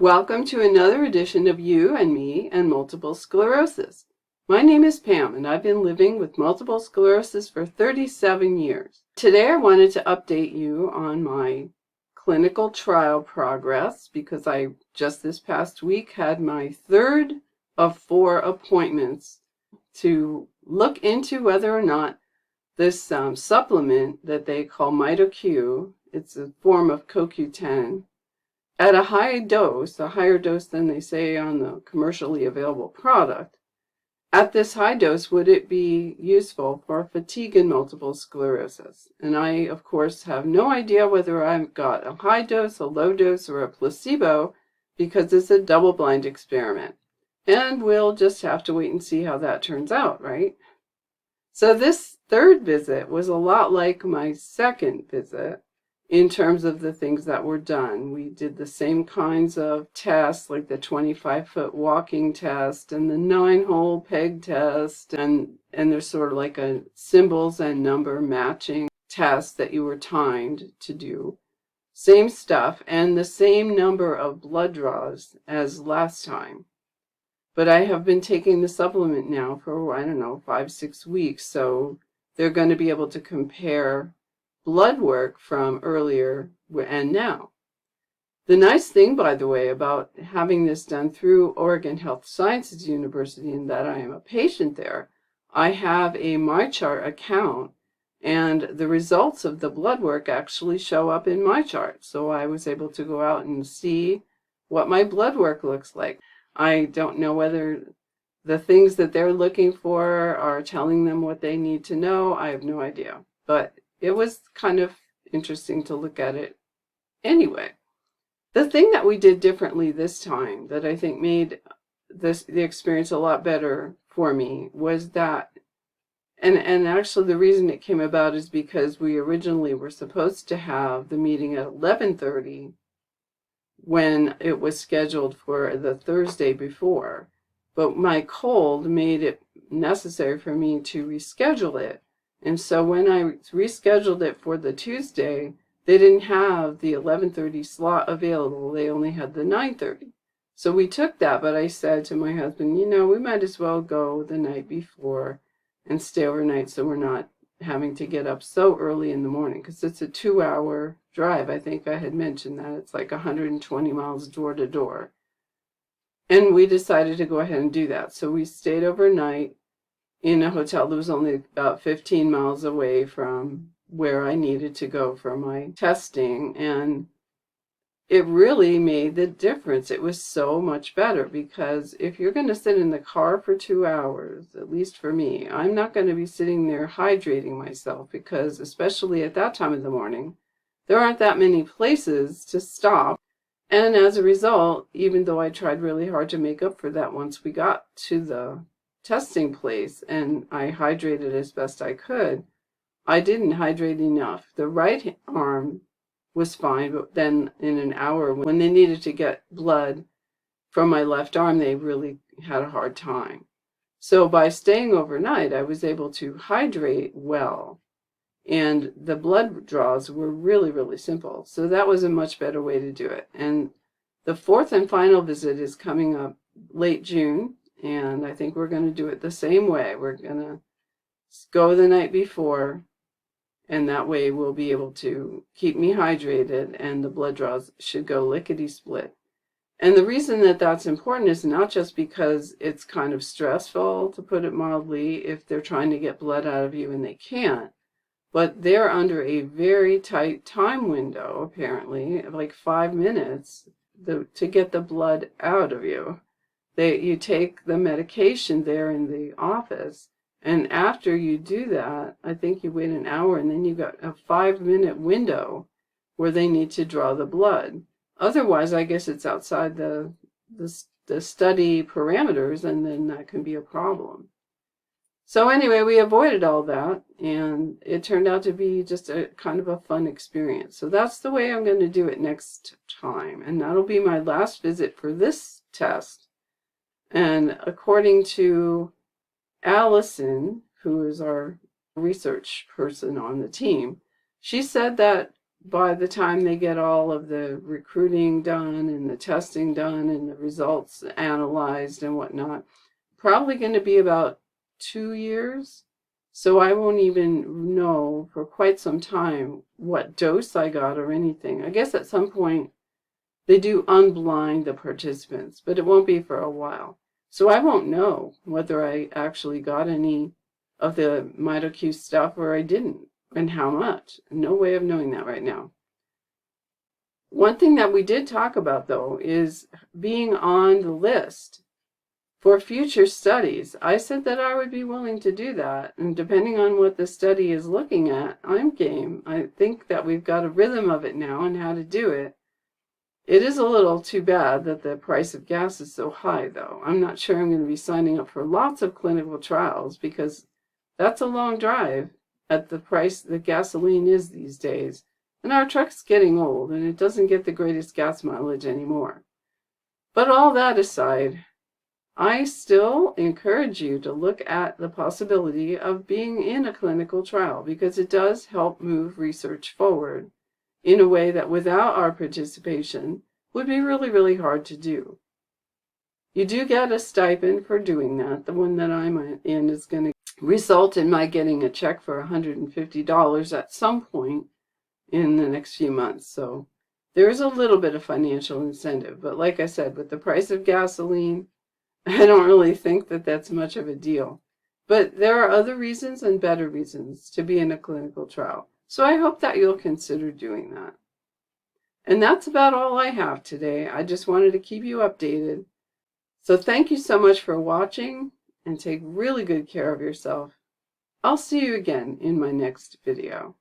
Welcome to another edition of You and Me and Multiple Sclerosis. My name is Pam and I've been living with multiple sclerosis for 37 years. Today I wanted to update you on my clinical trial progress because I just this past week had my third of 4 appointments to look into whether or not this supplement that they call MitoQ, it's a form of CoQ10, at a high dose, a higher dose than they say on the commercially available product, at this high dose, would it be useful for fatigue and multiple sclerosis? And I, of course, have no idea whether I've got a high dose, a low dose, or a placebo because it's a double-blind experiment. And we'll just have to wait and see how that turns out, right? So this third visit was a lot like my second visit in terms of the things that were done. We did the same kinds of tests, like the 25-foot walking test and the 9-hole peg test, and there's sort of like a symbols and number matching test that you were timed to do. Same stuff, and the same number of blood draws as last time. But I have been taking the supplement now for, 5-6 weeks, so they're going to be able to compare blood work from earlier and now. The nice thing, by the way, about having this done through Oregon Health Sciences University and that I am a patient there, I have a MyChart account and the results of the blood work actually show up in MyChart. So I was able to go out and see what my blood work looks like. I don't know whether the things that they're looking for are telling them what they need to know. I have no idea. But it was kind of interesting to look at it anyway. The thing that we did differently this time that I think made the experience a lot better for me was that, and actually the reason it came about is because we originally were supposed to have the meeting at 11:30 when it was scheduled for the Thursday before. But my cold made it necessary for me to reschedule it. And so when I rescheduled it for the Tuesday, they didn't have the 11:30 slot available. They only had the 9:30. So we took that, but I said to my husband, we might as well go the night before and stay overnight so we're not having to get up so early in the morning because it's a 2-hour drive. I think I had mentioned that. It's like 120 miles door to door. And we decided to go ahead and do that. So we stayed overnight in a hotel that was only about 15 miles away from where I needed to go for my testing. And it really made the difference. It was so much better because if you're going to sit in the car for 2 hours, at least for me, I'm not going to be sitting there hydrating myself because especially at that time of the morning, there aren't that many places to stop. And as a result, even though I tried really hard to make up for that once we got to the testing place and I hydrated as best I could, I didn't hydrate enough. The right arm was fine, but then in an hour when they needed to get blood from my left arm, they really had a hard time. So by staying overnight, I was able to hydrate well, and the blood draws were really, really simple. So that was a much better way to do it. And the fourth and final visit is coming up late June. And I think we're going to do it the same way. We're going to go the night before, and that way we'll be able to keep me hydrated, and the blood draws should go lickety-split. And the reason that that's important is not just because it's kind of stressful, to put it mildly, if they're trying to get blood out of you and they can't, but they're under a very tight time window, apparently, of like 5 minutes to get the blood out of you. You take the medication there in the office, and after you do that, I think you wait an hour, and then you got a 5-minute window where they need to draw the blood. Otherwise, I guess it's outside the study parameters, and then that can be a problem. So anyway, we avoided all that, and it turned out to be just a kind of a fun experience. So that's the way I'm going to do it next time, and that'll be my last visit for this test. And according to Allison, who is our research person on the team, she said that by the time they get all of the recruiting done and the testing done and the results analyzed and whatnot, probably going to be about 2 years. So I won't even know for quite some time what dose I got or anything. I guess at some point they do unblind the participants, but it won't be for a while. So I won't know whether I actually got any of the MitoQ stuff or I didn't, and how much. No way of knowing that right now. One thing that we did talk about, though, is being on the list for future studies. I said that I would be willing to do that, and depending on what the study is looking at, I'm game. I think that we've got a rhythm of it now and how to do it. It is a little too bad that the price of gas is so high, though. I'm not sure I'm going to be signing up for lots of clinical trials because that's a long drive at the price that gasoline is these days. And our truck's getting old and it doesn't get the greatest gas mileage anymore. But all that aside, I still encourage you to look at the possibility of being in a clinical trial because it does help move research forward in a way that without our participation would be really, really hard to do. You do get a stipend for doing that. The one that I'm in is going to result in my getting a check for $150 at some point in the next few months. So there's a little bit of financial incentive. But like I said, with the price of gasoline, I don't really think that that's much of a deal. But there are other reasons and better reasons to be in a clinical trial. So I hope that you'll consider doing that. And that's about all I have today. I just wanted to keep you updated. So thank you so much for watching and take really good care of yourself. I'll see you again in my next video.